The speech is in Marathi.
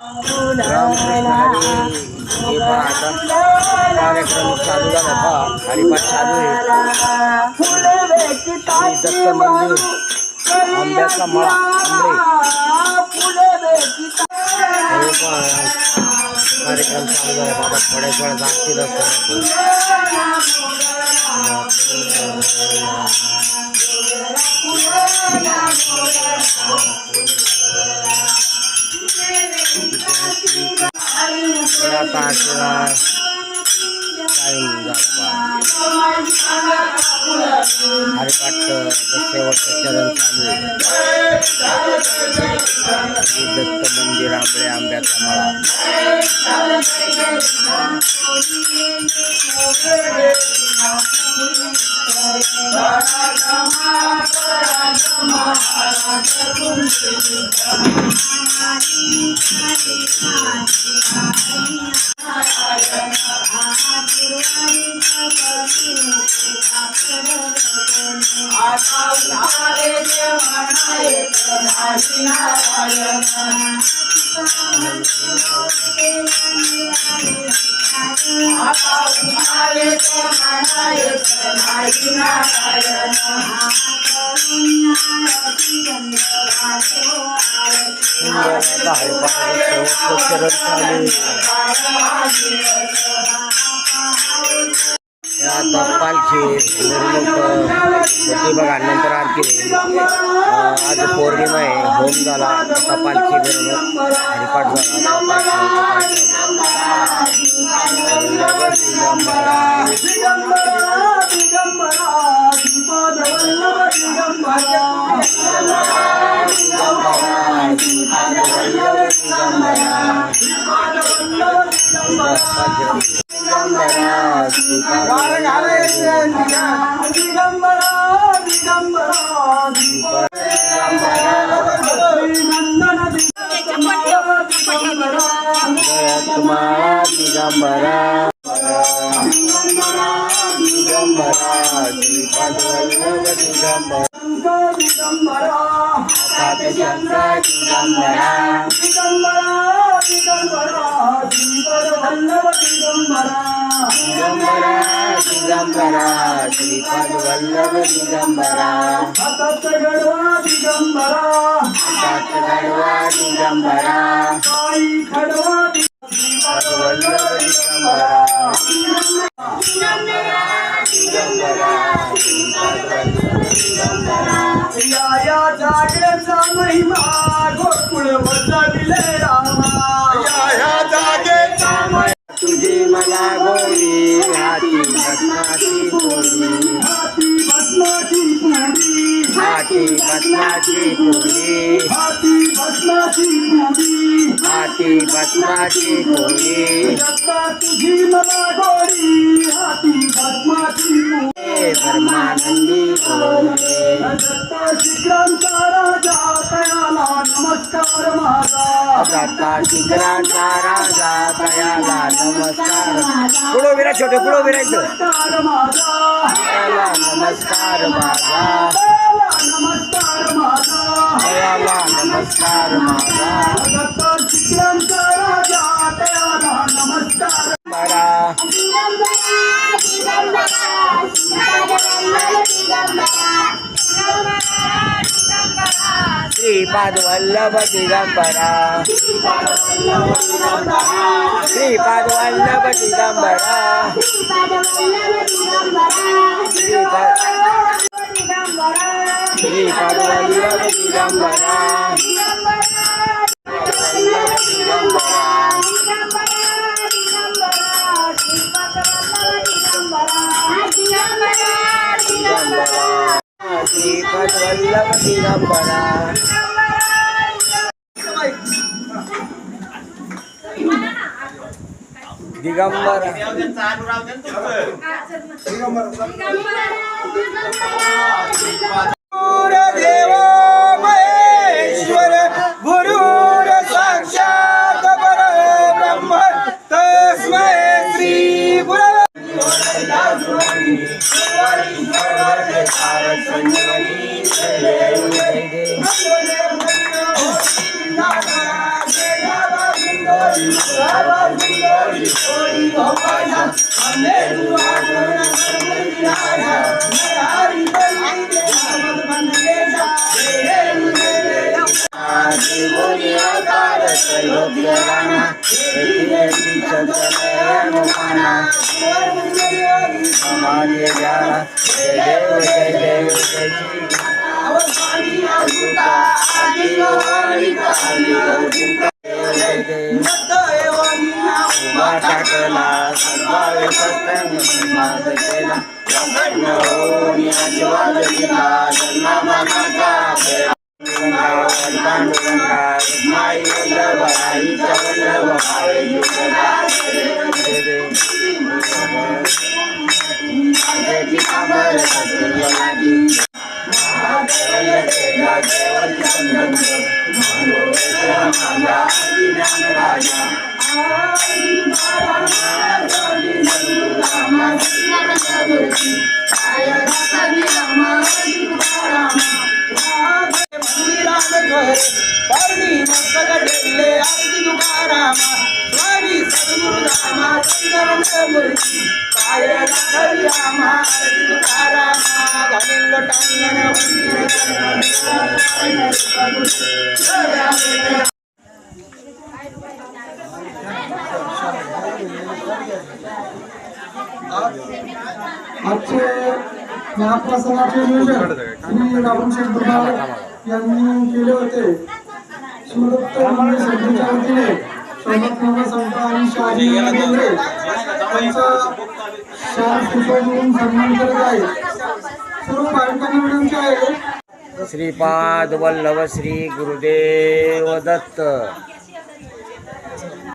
रामकृष्ण हरी. हे पहा आता कार्यक्रम चालू झाला. पहा हरिपाठ चालू आहे. दत्त मंदिर आंब्याचा मळा आंबे. हे पहा कार्यक्रम चालू झाला. बाबा थोड्याच वेळा जातील हरिपाठ शेवटचं चरण चालू आहे. दत्त मंदिर आंबे आंब्याचा मळा. आता पालखी मिरवणूक होती बघा. नंतर आरती होईल. आज पौर्णिमा आहे. होम झाला. आता पालखी मिरवणूक हरिपाठ झाला. तुझी मला गोरी हाती भस्माची पोरी. हाती भस्माची पोरी. हाती भस्माची पोरी. तुझी मला गोरी हाती भस्माची पोरी. परमानंदी बोले शिखरांचा राजा तयाला नमस्कार माझा. दत्ता शिखरांचा राजा तयाला नमस्कार. पुढे उभे राहा. छोटे पुढे उभे राहायचं. नमस्कार माझा. नमस्कार माझा. तयाला नमस्कार माझा. दत्ता शिखरांचा राजा तयाला नमस्कार माझा. श्रीपाद वल्लभ दिगंबरा. श्रीपाद वल्लभ दिगंबरा. श्रीपाद वल्लभ दिगंबरा. श्रीपाद वल्लभ दिगंबरा. दिगंबर देव महेश्वर गुरुर साक्षात परब्रह्म तस्मै श्री गुरवे टाकला सर्वावे सत्संग संवाद केला आशीर्वाद दिला जन्माचा पांडुरंगा माई वल्लभाईच्या वल्लभाई आजचे महाप्रसादाचे नियोजन श्री रामशेठ दुधाळ यांनी केले होते. शिवदत्त मंदिर समितीच्या वतीने शोभतनगर संत आणि शहाजी केंद्रे यांचा शाल पुष्प देऊन सन्मान करत आहे. सर्व पालकांना विनंती आहे. श्रीपाद वल्लभ श्री गुरुदेव दत्त.